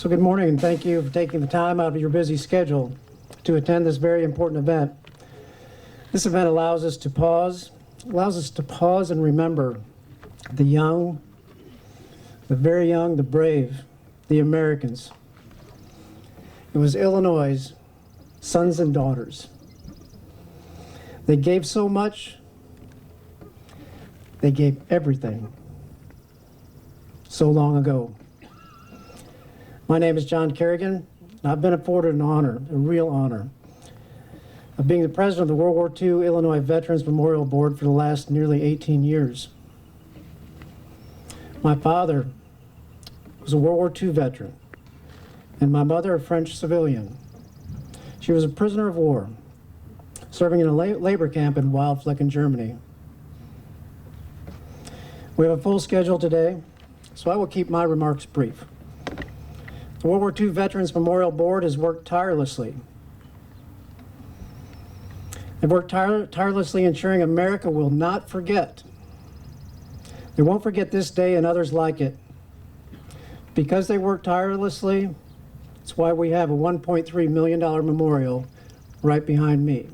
So good morning, and thank you for taking the time out of your busy schedule to attend this very important event. This event allows us to pause and remember the young, the very young, the brave, the Americans. It was Illinois' sons and daughters. They gave so much, they gave everything so long ago. My name is John Kerrigan, and I've been afforded an honor, a real honor, of being the president of the World War II Illinois Veterans Memorial Board for the last nearly 18 years. My father was a World War II veteran, and my mother a French civilian. She was a prisoner of war, serving in a labor camp in Wildflecken, Germany. We have a full schedule today, so I will keep my remarks brief. The World War II Veterans Memorial Board has worked tirelessly. They've worked tirelessly ensuring America will not forget. They won't forget this day and others like it. Because they worked tirelessly, that's why we have a $1.3 million memorial right behind me.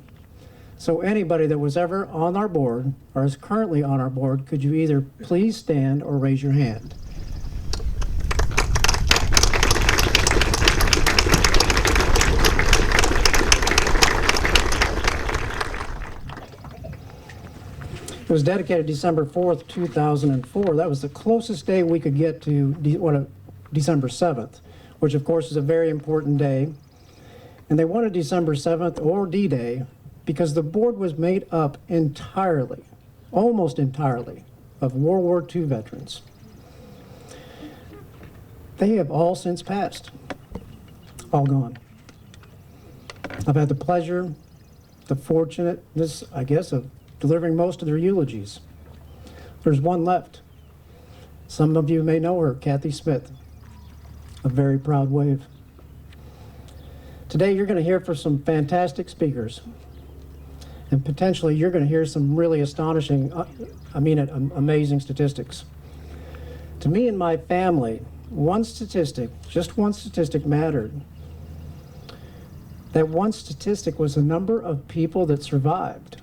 So anybody that was ever on our board or is currently on our board, could you either please stand or raise your hand? It was dedicated December 4th, 2004. That was the closest day we could get to December 7th, which of course is a very important day. And they wanted December 7th or D-Day because the board was made up entirely, almost entirely, of World War II veterans. They have all since passed, all gone. I've had the pleasure, the fortunateness, I guess, of delivering most of their eulogies. There's one left. Some of you may know her, Kathy Smith, a very proud wave. Today you're going to hear from some fantastic speakers, and potentially you're going to hear some really astonishing, amazing statistics. To me and my family, just one statistic mattered. That one statistic was the number of people that survived.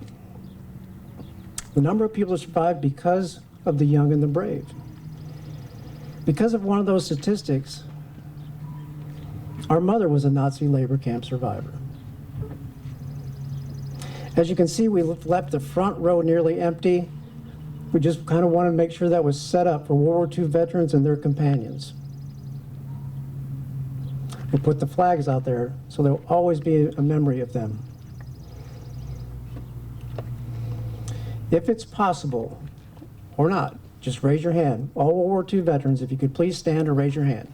The number of people that survived because of the young and the brave. Because of one of those statistics, our mother was a Nazi labor camp survivor. As you can see, we left the front row nearly empty. We just kind of wanted to make sure that was set up for World War II veterans and their companions. We'll put the flags out there so there'll always be a memory of them. If it's possible, or not, just raise your hand. All World War II veterans, if you could please stand or raise your hand.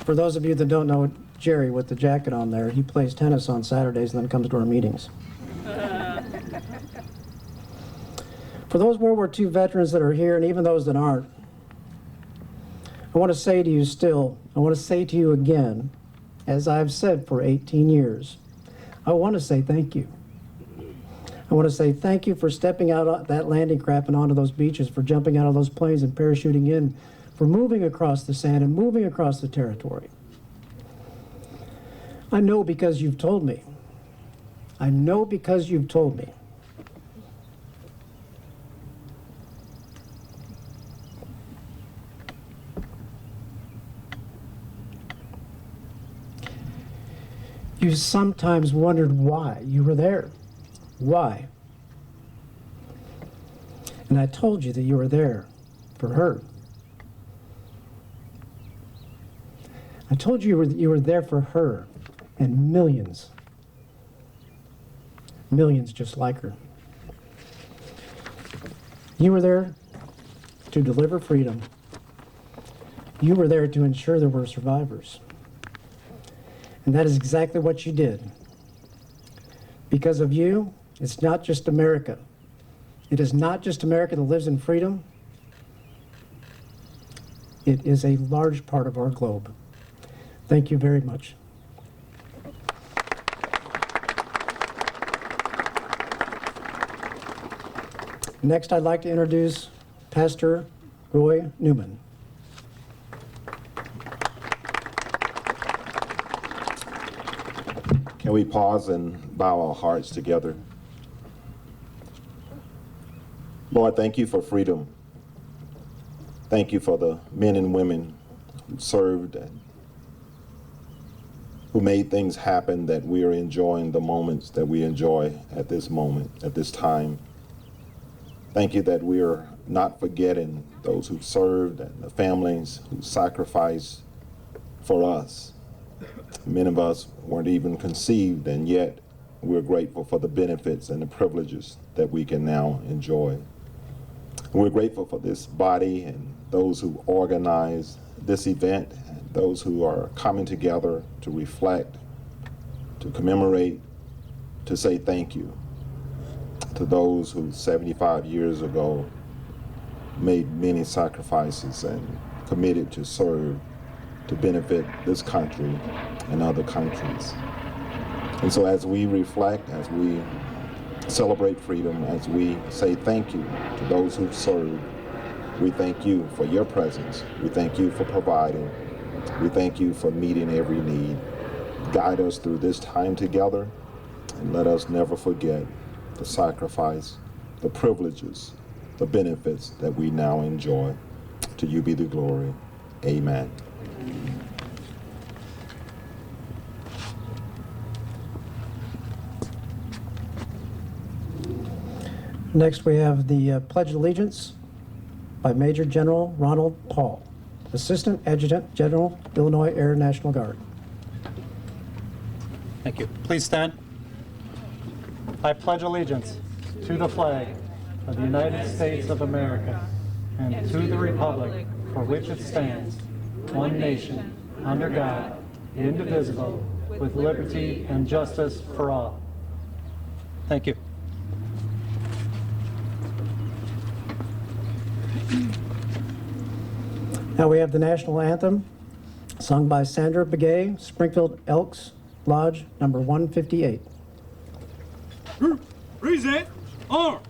For those of you that don't know Jerry with the jacket on there, he plays tennis on Saturdays and then comes to our meetings. For those World War II veterans that are here, and even those that aren't, I want to say to you still, I want to say to you again, as I've said for 18 years, I want to say thank you. I want to say thank you for stepping out of that landing craft and onto those beaches, for jumping out of those planes and parachuting in, for moving across the sand and moving across the territory. I know because you've told me. I know because you've told me. You sometimes wondered why you were there. Why? And I told you that you were there for her. I told you you were there for her and millions just like her. You were there to deliver freedom. You were there to ensure there were survivors. And that is exactly what you did. Because of you, it's not just America. It is not just America that lives in freedom. It is a large part of our globe. Thank you very much. Next, I'd like to introduce Pastor Roy Newman. Can we pause and bow our hearts together? Lord, thank you for freedom. Thank you for the men and women who served and who made things happen, that we are enjoying the moments that we enjoy at this moment, at this time. Thank you that we are not forgetting those who served and the families who sacrificed for us. Many of us weren't even conceived, and yet we're grateful for the benefits and the privileges that we can now enjoy. We're grateful for this body and those who organize this event, and those who are coming together to reflect, to commemorate, to say thank you to those who 75 years ago made many sacrifices and committed to serve to benefit this country and other countries. And so as we reflect, as we celebrate freedom, as we say thank you to those who served, we thank you for your presence. We thank you for providing. We thank you for meeting every need. Guide us through this time together, and let us never forget the sacrifice, the privileges, the benefits that we now enjoy. To you be the glory. Amen. Next, we have the Pledge of Allegiance by Major General Ronald Paul, Assistant Adjutant General, Illinois Air National Guard. Thank you. Please stand. I pledge allegiance to the flag of the United States of America and to the republic for which it stands, one nation, under God, indivisible, with liberty and justice for all. Thank you. Now we have the National Anthem, sung by Sandra Begay, Springfield Elks Lodge, number 158. Present arm.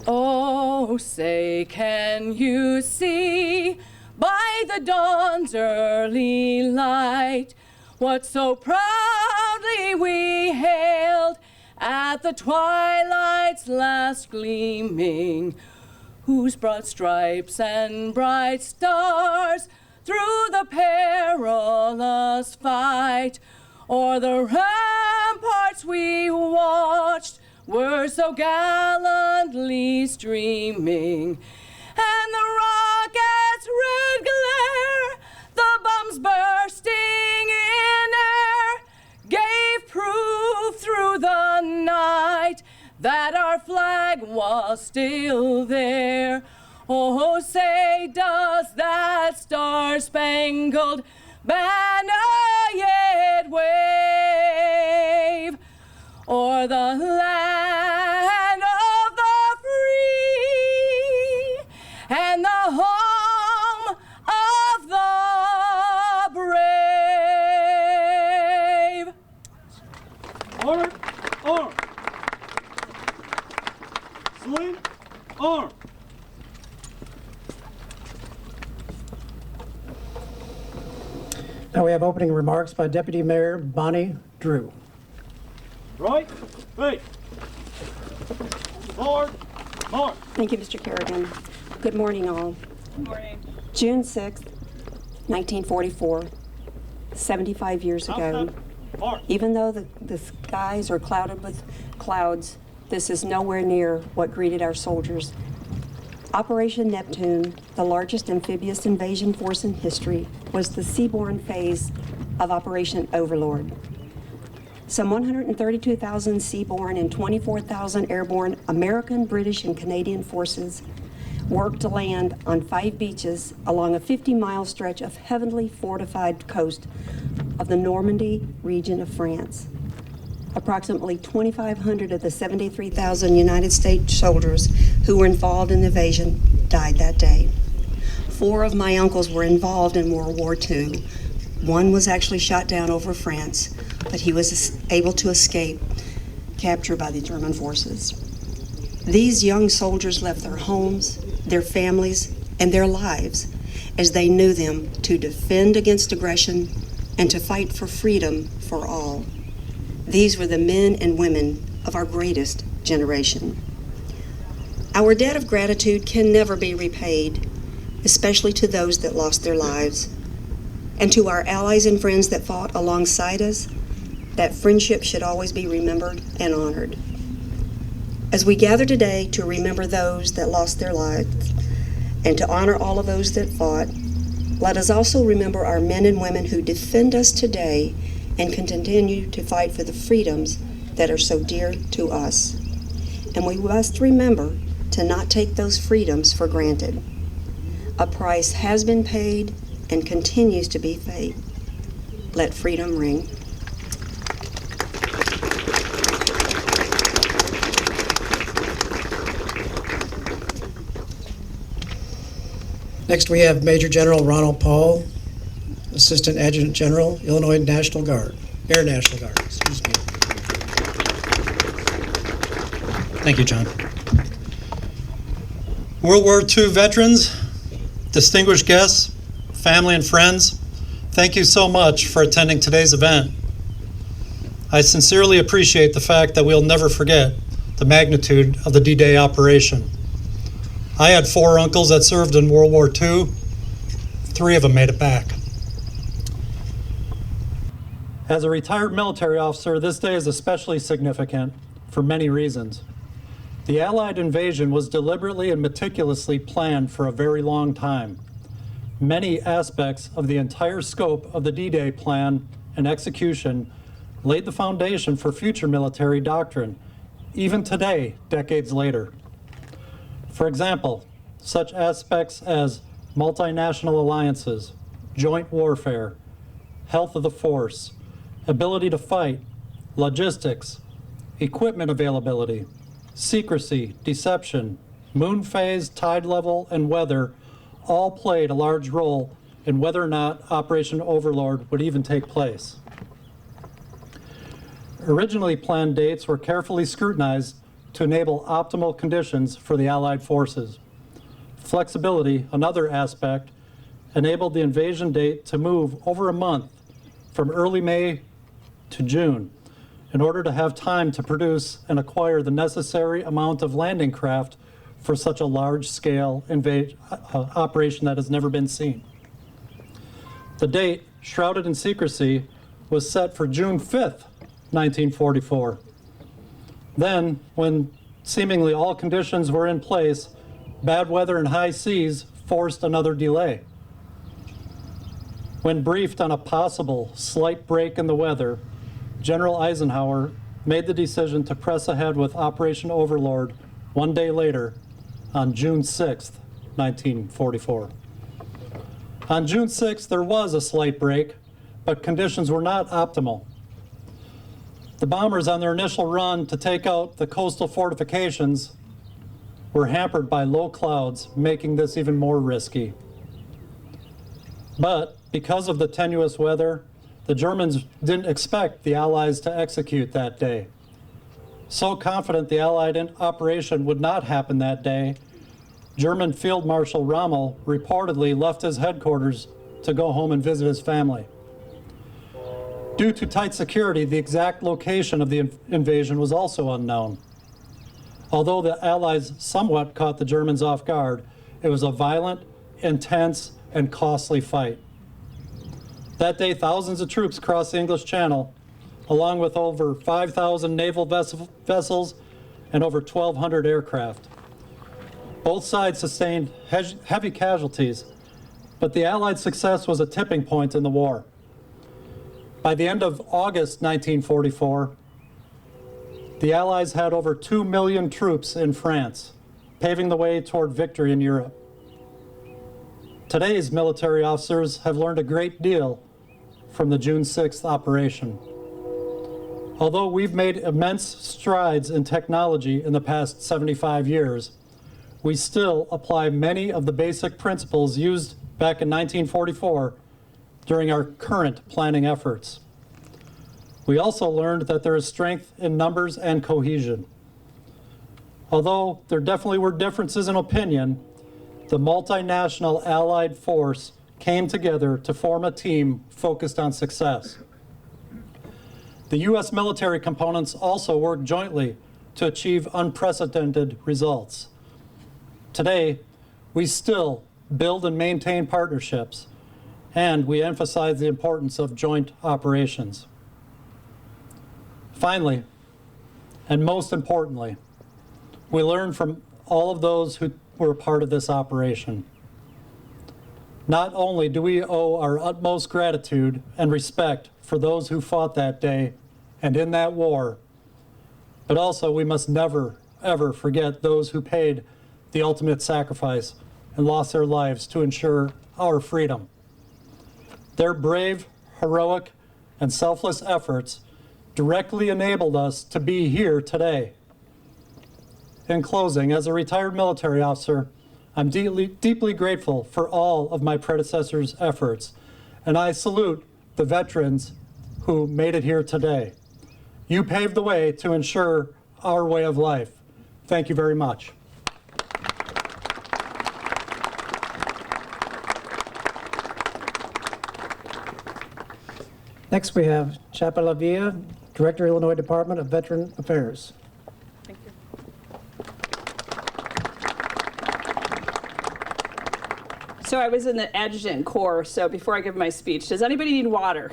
Oh, say, can you see by the dawn's early light what so proudly we hailed at the twilight's last gleaming, whose broad stripes and bright stars through the perilous fight o'er the ramparts we watched were so gallantly streaming, and the rocket's red glare, the bombs bursting in air, gave proof through the night that our flag was still there. Oh, say, does that star-spangled banner yet wave o'er the land of the free and the home of the brave? Arm. Arm. Sling. Arm. Now we have opening remarks by Deputy Mayor Bonnie Drew. Right. Wait. Forward. March. Thank you, Mr. Kerrigan. Good morning, all. Good morning. June 6th, 1944, 75 years ago. March. Even though the skies are clouded with clouds, this is nowhere near what greeted our soldiers. Operation Neptune, the largest amphibious invasion force in history, was the seaborne phase of Operation Overlord. Some 132,000 seaborne and 24,000 airborne American, British, and Canadian forces worked to land on 5 beaches along a 50-mile stretch of heavily fortified coast of the Normandy region of France. Approximately 2,500 of the 73,000 United States soldiers who were involved in the invasion died that day. 4 of my uncles were involved in World War II. One was actually shot down over France, but he was able to escape capture by the German forces. These young soldiers left their homes, their families, and their lives as they knew them to defend against aggression and to fight for freedom for all. These were the men and women of our greatest generation. Our debt of gratitude can never be repaid, especially to those that lost their lives. And to our allies and friends that fought alongside us, that friendship should always be remembered and honored. As we gather today to remember those that lost their lives and to honor all of those that fought, let us also remember our men and women who defend us today and continue to fight for the freedoms that are so dear to us. And we must remember to not take those freedoms for granted. A price has been paid and continues to be paid. Let freedom ring. Next, we have Major General Ronald Paul, Assistant Adjutant General, Illinois National Guard, Air National Guard, excuse me. Thank you, John. World War II veterans, distinguished guests, family and friends, thank you so much for attending today's event. I sincerely appreciate the fact that we'll never forget the magnitude of the D-Day operation. I had 4 uncles that served in World War II. 3 of them made it back. As a retired military officer, this day is especially significant for many reasons. The Allied invasion was deliberately and meticulously planned for a very long time. Many aspects of the entire scope of the D-Day plan and execution laid the foundation for future military doctrine, even today, decades later. For example, such aspects as multinational alliances, joint warfare, health of the force, ability to fight, logistics, equipment availability, secrecy, deception, moon phase, tide level, and weather all played a large role in whether or not Operation Overlord would even take place. Originally planned dates were carefully scrutinized to enable optimal conditions for the Allied forces. Flexibility, another aspect, enabled the invasion date to move over a month from early May to June in order to have time to produce and acquire the necessary amount of landing craft for such a large-scale operation that has never been seen. The date, shrouded in secrecy, was set for June 5th, 1944. Then, when seemingly all conditions were in place, bad weather and high seas forced another delay. When briefed on a possible slight break in the weather, General Eisenhower made the decision to press ahead with Operation Overlord one day later on June 6th, 1944. On June 6th, there was a slight break, but conditions were not optimal. The bombers on their initial run to take out the coastal fortifications were hampered by low clouds, making this even more risky. But because of the tenuous weather, the Germans didn't expect the Allies to execute that day. So confident the Allied operation would not happen that day, German Field Marshal Rommel reportedly left his headquarters to go home and visit his family. Due to tight security, the exact location of the invasion was also unknown. Although the Allies somewhat caught the Germans off guard, it was a violent, intense, and costly fight. That day, thousands of troops crossed the English Channel, along with over 5,000 naval vessels and over 1,200 aircraft. Both sides sustained heavy casualties, but the Allied success was a tipping point in the war. By the end of August 1944, the Allies had over 2 million troops in France, paving the way toward victory in Europe. Today's military officers have learned a great deal from the June 6th operation. Although we've made immense strides in technology in the past 75 years, we still apply many of the basic principles used back in 1944 during our current planning efforts. We also learned that there is strength in numbers and cohesion. Although there definitely were differences in opinion, the multinational Allied force came together to form a team focused on success. The U.S. military components also worked jointly to achieve unprecedented results. Today, we still build and maintain partnerships, and we emphasize the importance of joint operations. Finally, and most importantly, we learn from all of those who were a part of this operation. Not only do we owe our utmost gratitude and respect for those who fought that day and in that war, but also we must never, ever forget those who paid the ultimate sacrifice and lost their lives to ensure our freedom. Their brave, heroic, and selfless efforts directly enabled us to be here today. In closing, as a retired military officer, I'm deeply grateful for all of my predecessors' efforts, and I salute the veterans who made it here today. You paved the way to ensure our way of life. Thank you very much. Next, we have Chapa Lavia, Director, Illinois Department of Veteran Affairs. Thank you. So I was in the Adjutant Corps, so before I give my speech, does anybody need water?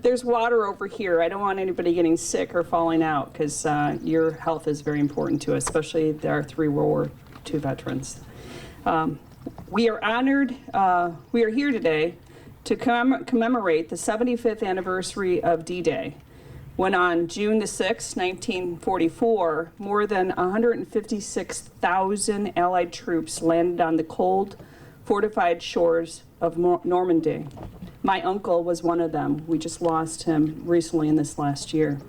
There's water over here. I don't want anybody getting sick or falling out, because your health is very important to us, especially our 3 World War II veterans. We are honored, we are here today to commemorate the 75th anniversary of D-Day, when on June the 6th, 1944, more than 156,000 Allied troops landed on the cold, fortified shores of Normandy. My uncle was one of them. We just lost him recently in this last year.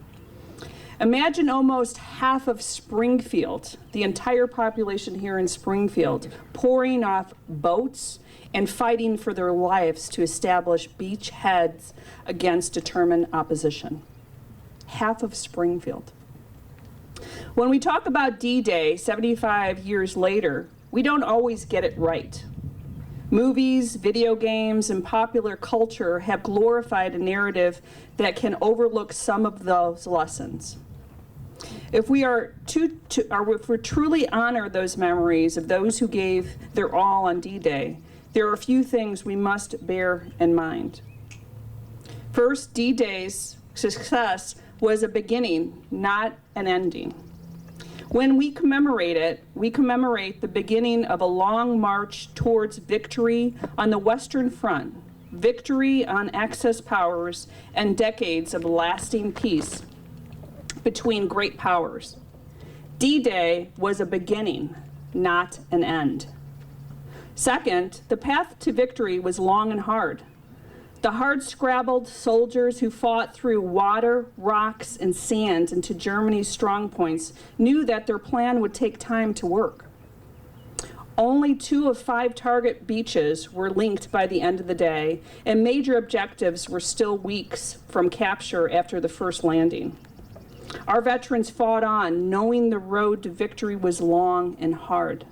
Imagine almost half of Springfield, the entire population here in Springfield, pouring off boats and fighting for their lives to establish beachheads against determined opposition. Half of Springfield. When we talk about D-Day 75 years later, we don't always get it right. Movies, video games, and popular culture have glorified a narrative that can overlook some of those lessons. If we if we truly honor those memories of those who gave their all on D-Day, there are a few things we must bear in mind. First, D-Day's success was a beginning, not an ending. When we commemorate it, we commemorate the beginning of a long march towards victory on the Western Front, victory on Axis powers, and decades of lasting peace between great powers. D-Day was a beginning, not an end. Second, the path to victory was long and hard. The hard-scrabbled soldiers who fought through water, rocks, and sand into Germany's strongpoints knew that their plan would take time to work. Only 2 of 5 target beaches were linked by the end of the day, and major objectives were still weeks from capture after the first landing. Our veterans fought on, knowing the road to victory was long and hard.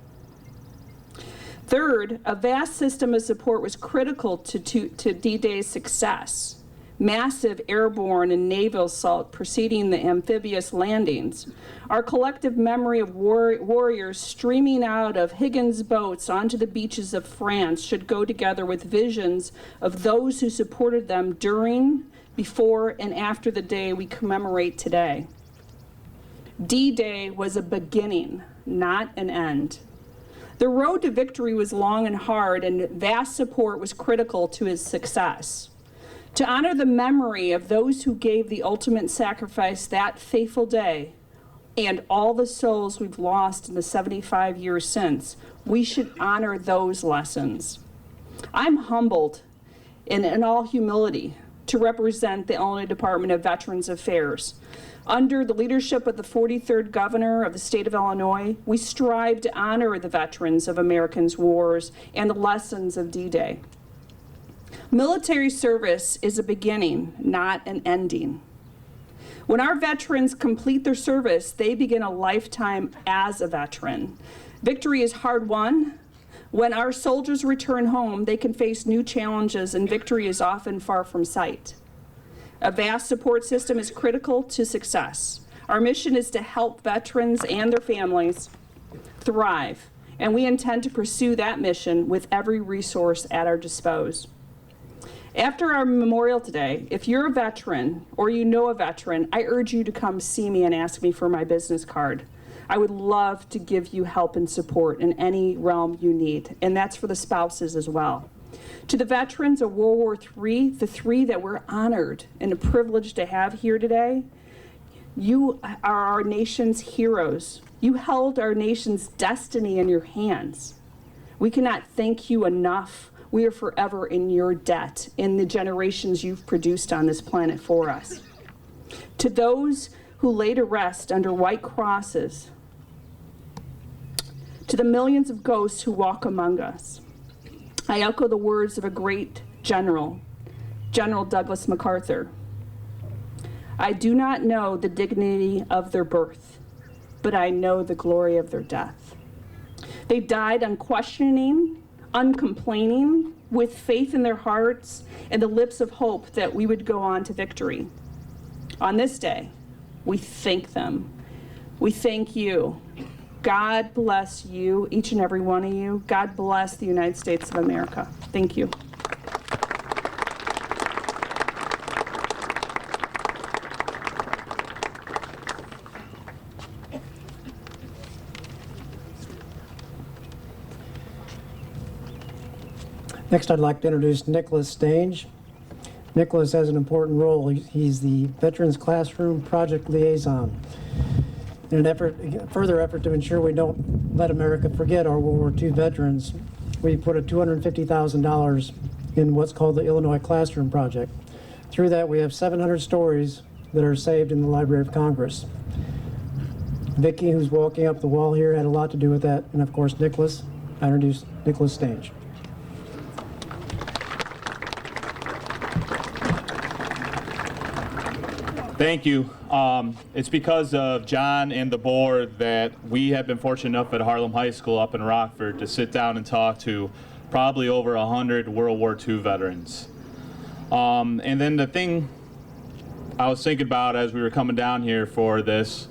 Third, a vast system of support was critical to D-Day's success. Massive airborne and naval assault preceding the amphibious landings. Our collective memory of warriors streaming out of Higgins boats onto the beaches of France should go together with visions of those who supported them during, before, and after the day we commemorate today. D-Day was a beginning, not an end. The road to victory was long and hard, and vast support was critical to his success. To honor the memory of those who gave the ultimate sacrifice that fateful day, and all the souls we've lost in the 75 years since, we should honor those lessons. I'm humbled, in all humility, to represent the Illinois Department of Veterans Affairs. Under the leadership of the 43rd Governor of the state of Illinois, we strive to honor the veterans of America's wars and the lessons of D-Day. Military service is a beginning, not an ending. When our veterans complete their service, they begin a lifetime as a veteran. Victory is hard won. When our soldiers return home, they can face new challenges, and victory is often far from sight. A vast support system is critical to success. Our mission is to help veterans and their families thrive, and we intend to pursue that mission with every resource at our disposal. After our memorial today, if you're a veteran or you know a veteran, I urge you to come see me and ask me for my business card. I would love to give you help and support in any realm you need, and that's for the spouses as well. To the veterans of World War III, the three that we're honored and a privilege to have here today, you are our nation's heroes. You held our nation's destiny in your hands. We cannot thank you enough. We are forever in your debt in the generations you've produced on this planet for us. To those who lay to rest under white crosses, to the millions of ghosts who walk among us, I echo the words of a great general, General Douglas MacArthur. I do not know the dignity of their birth, but I know the glory of their death. They died unquestioning, uncomplaining, with faith in their hearts and the lips of hope that we would go on to victory. On this day, we thank them. We thank you. God bless you, each and every one of you. God bless the United States of America. Thank you. Next, I'd like to introduce Nicholas Stange. Nicholas has an important role. He's the Veterans Classroom Project Liaison. In an further effort to ensure we don't let America forget our World War II veterans, we put a $250,000 in what's called the Illinois Classroom Project. Through that, we have 700 stories that are saved in the Library of Congress. Vicki, who's walking up the wall here, had a lot to do with that, and of course, Nicholas. I introduce Nicholas Stange. Thank you. It's because of John and the board that we have been fortunate enough at Harlem High School up in Rockford to sit down and talk to probably over 100 World War II veterans. And then the thing I was thinking about as we were coming down here for this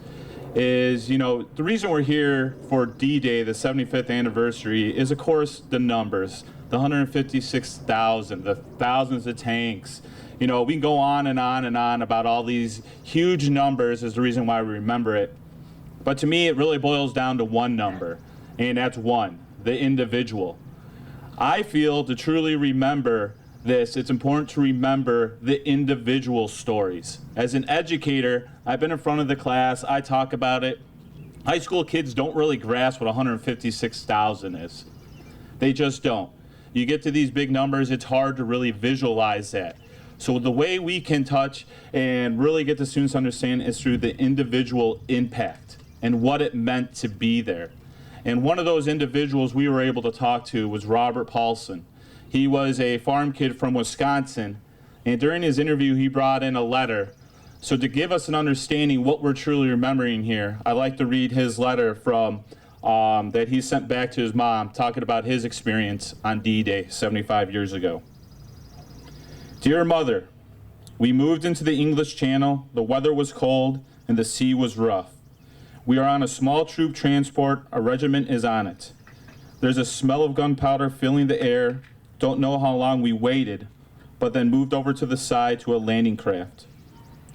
is, you know, the reason we're here for D-Day, the 75th anniversary, is of course the numbers, the 156,000, the thousands of tanks. You know, we can go on and on and on about all these huge numbers as the reason why we remember it. But to me, it really boils down to one number, and that's one, the individual. I feel to truly remember this, it's important to remember the individual stories. As an educator, I've been in front of the class, I talk about it. High school kids don't really grasp what 156,000 is. They just don't. You get to these big numbers, it's hard to really visualize that. So the way we can touch and really get the students to understand is through the individual impact and what it meant to be there. And one of those individuals we were able to talk to was Robert Paulson. He was a farm kid from Wisconsin, and during his interview he brought in a letter. So to give us an understanding what we're truly remembering here, I'd like to read his letter from that he sent back to his mom, talking about his experience on D-Day 75 years ago. Dear Mother, we moved into the English Channel, the weather was cold, and the sea was rough. We are on a small troop transport, a regiment is on it. There's a smell of gunpowder filling the air, don't know how long we waited, but then moved over to the side to a landing craft.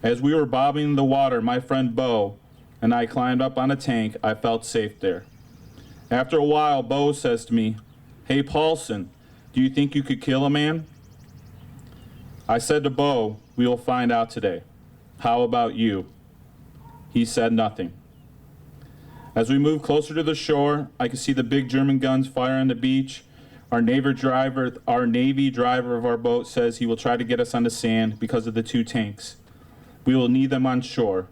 As we were bobbing in the water, my friend Bo and I climbed up on a tank, I felt safe there. After a while, Bo says to me, "Hey Paulson, do you think you could kill a man?" I said to Bo, "We will find out today. How about you?" He said nothing. As we moved closer to the shore, I could see the big German guns fire on the beach. Our Navy driver of our boat says he will try to get us on the sand because of the 2 tanks. We will need them on shore.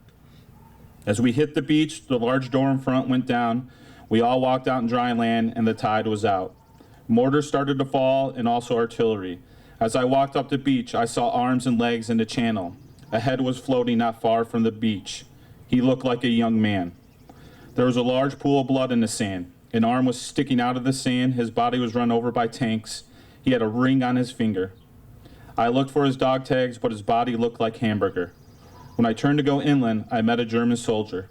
As we hit the beach, the large door in front went down. We all walked out in dry land and the tide was out. Mortar started to fall and also artillery. As I walked up the beach, I saw arms and legs in the channel. A head was floating not far from the beach. He looked like a young man. There was a large pool of blood in the sand. An arm was sticking out of the sand. His body was run over by tanks. He had a ring on his finger. I looked for his dog tags, but his body looked like hamburger. When I turned to go inland, I met a German soldier.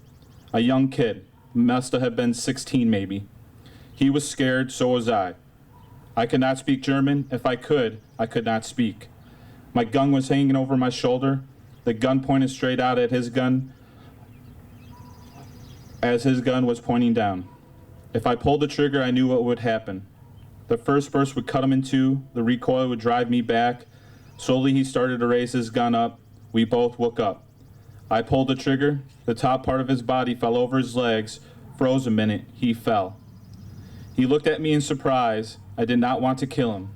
A young kid, must have been 16 maybe. He was scared, so was I. I could not speak German. If I could not speak. My gun was hanging over my shoulder. The gun pointed straight out at his gun as his gun was pointing down. If I pulled the trigger, I knew what would happen. The first burst would cut him in 2. The recoil would drive me back. Slowly he started to raise his gun up. We both woke up. I pulled the trigger. The top part of his body fell over his legs. Froze a minute. He fell. He looked at me in surprise. I did not want to kill him.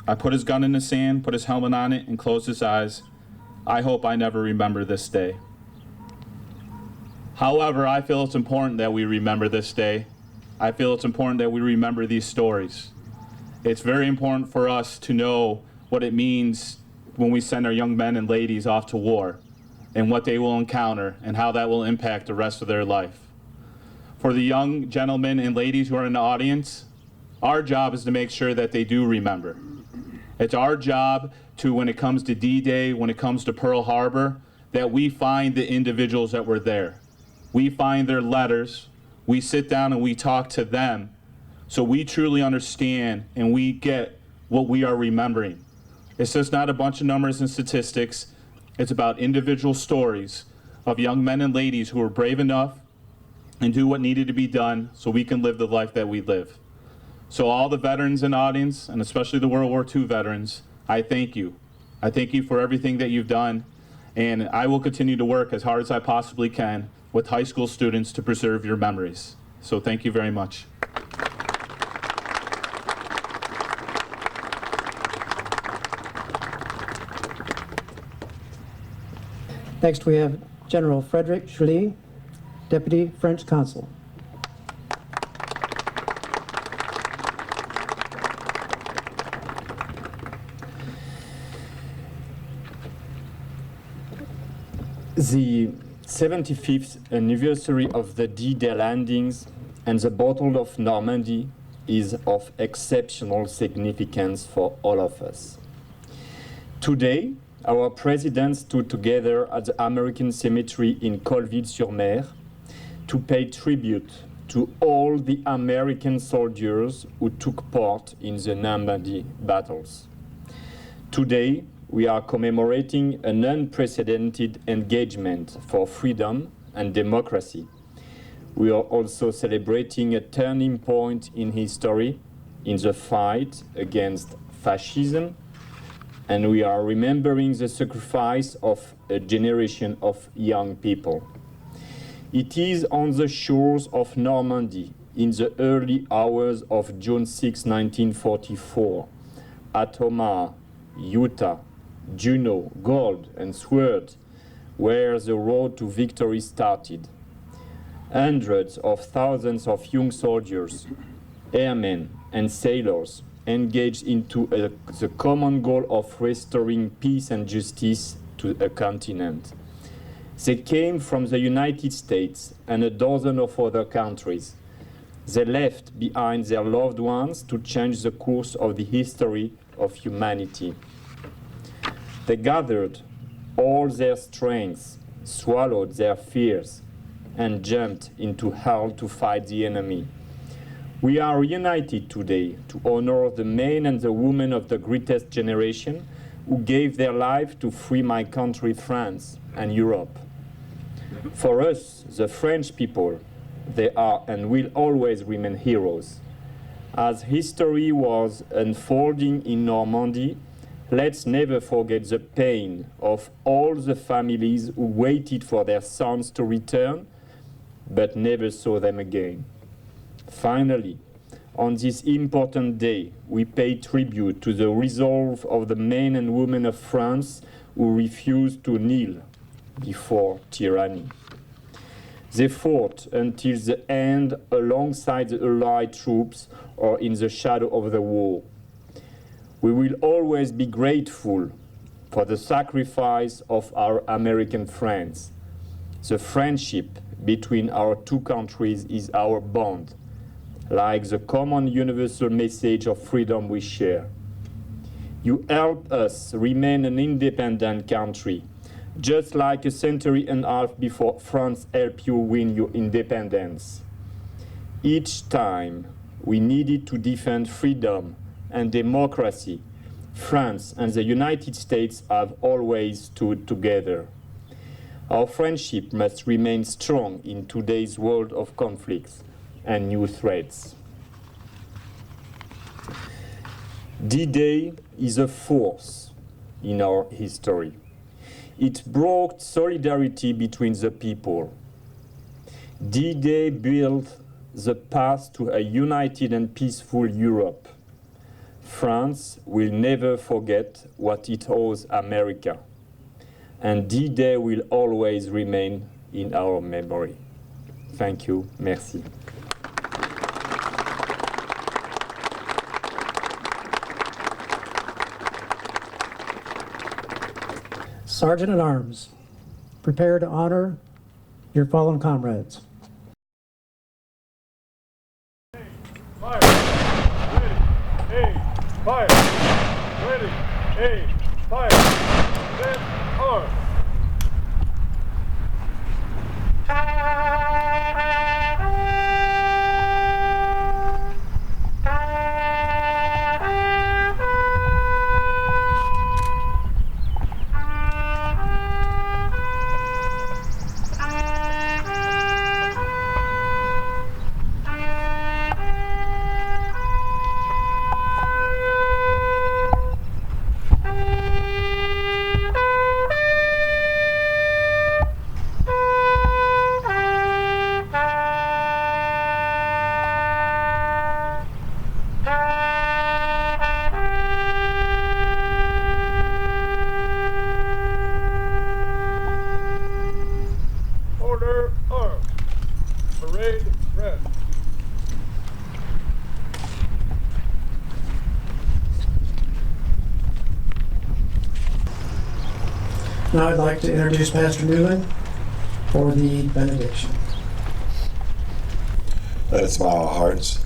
I put his gun in the sand, put his helmet on it, and closed his eyes. I hope I never remember this day. However, I feel it's important that we remember this day. I feel it's important that we remember these stories. It's very important for us to know what it means when we send our young men and ladies off to war and what they will encounter and how that will impact the rest of their life. For the young gentlemen and ladies who are in the audience, our job is to make sure that they do remember. It's our job to, when it comes to D-Day, when it comes to Pearl Harbor, that we find the individuals that were there. We find their letters, we sit down and we talk to them so we truly understand and we get what we are remembering. It's just not a bunch of numbers and statistics. It's about individual stories of young men and ladies who were brave enough and do what needed to be done so we can live the life that we live. So all the veterans in the audience, and especially the World War II veterans, I thank you. I thank you for everything that you've done, and I will continue to work as hard as I possibly can with high school students to preserve your memories. So thank you very much. Next, we have General Frederick Julie, Deputy French Consul. The 75th anniversary of the D-Day landings and the Battle of Normandy is of exceptional significance for all of us. Today, our president stood together at the American Cemetery in Colville-sur-Mer to pay tribute to all the American soldiers who took part in the Normandy battles. Today, we are commemorating an unprecedented engagement for freedom and democracy. We are also celebrating a turning point in history in the fight against fascism, and we are remembering the sacrifice of a generation of young people. It is on the shores of Normandy in the early hours of June 6, 1944, at Omaha, Utah, Juneau, Gold, and Sword, where the road to victory started. Hundreds of thousands of young soldiers, airmen, and sailors engaged into the common goal of restoring peace and justice to a continent. They came from the United States and a dozen of other countries. They left behind their loved ones to change the course of the history of humanity. They gathered all their strengths, swallowed their fears, and jumped into hell to fight the enemy. We are united today to honor the men and the women of the greatest generation who gave their life to free my country, France, and Europe. For us, the French people, they are and will always remain heroes. As history was unfolding in Normandy, let's never forget the pain of all the families who waited for their sons to return, but never saw them again. Finally, On this important day, we pay tribute to the resolve of the men and women of France who refused to kneel before tyranny. They fought until the end alongside the Allied troops or in the shadow of the war. We will always be grateful for the sacrifice of our American friends. The friendship between our two countries is our bond, like the common universal message of freedom we share. You help us remain an independent country, just like a century and a half before France helped you win your independence. Each time we needed to defend freedom and democracy, France and the United States have always stood together. Our friendship must remain strong in today's world of conflicts and new threats. D-Day is a force in our history. It brought solidarity between the people. D-Day built the path to a united and peaceful Europe. France will never forget what it owes America, and D-Day will always remain in our memory. Thank you. Merci. Sergeant at Arms, prepare to honor your fallen comrades. Fire! Ready! Aim! Fire! Ready! Aim! Fire! Set! Arm! Order, arm. Parade, red. Now I'd like to introduce Pastor Newman for the benediction. Let us bow our hearts.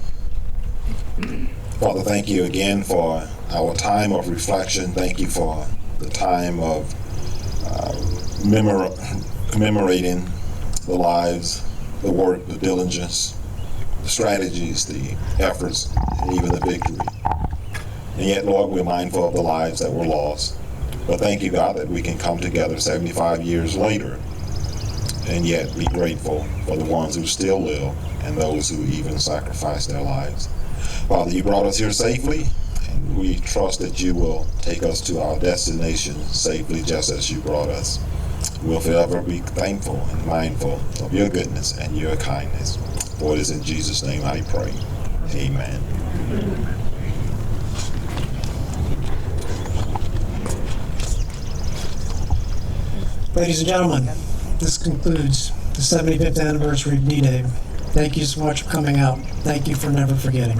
Father, thank you again for our time of reflection. Thank you for the time of commemorating the lives, the work, the diligence, the strategies, the efforts, and even the victory. And yet, Lord, we're mindful of the lives that were lost. But thank you, God, that we can come together 75 years later and yet be grateful for the ones who still live and those who even sacrificed their lives. Father, you brought us here safely, and we trust that you will take us to our destination safely just as you brought us. We'll forever be thankful and mindful of your goodness and your kindness. For it is in Jesus' name I pray. Amen. Ladies and gentlemen, this concludes the 75th anniversary of D-Day. Thank you so much for coming out. Thank you for never forgetting.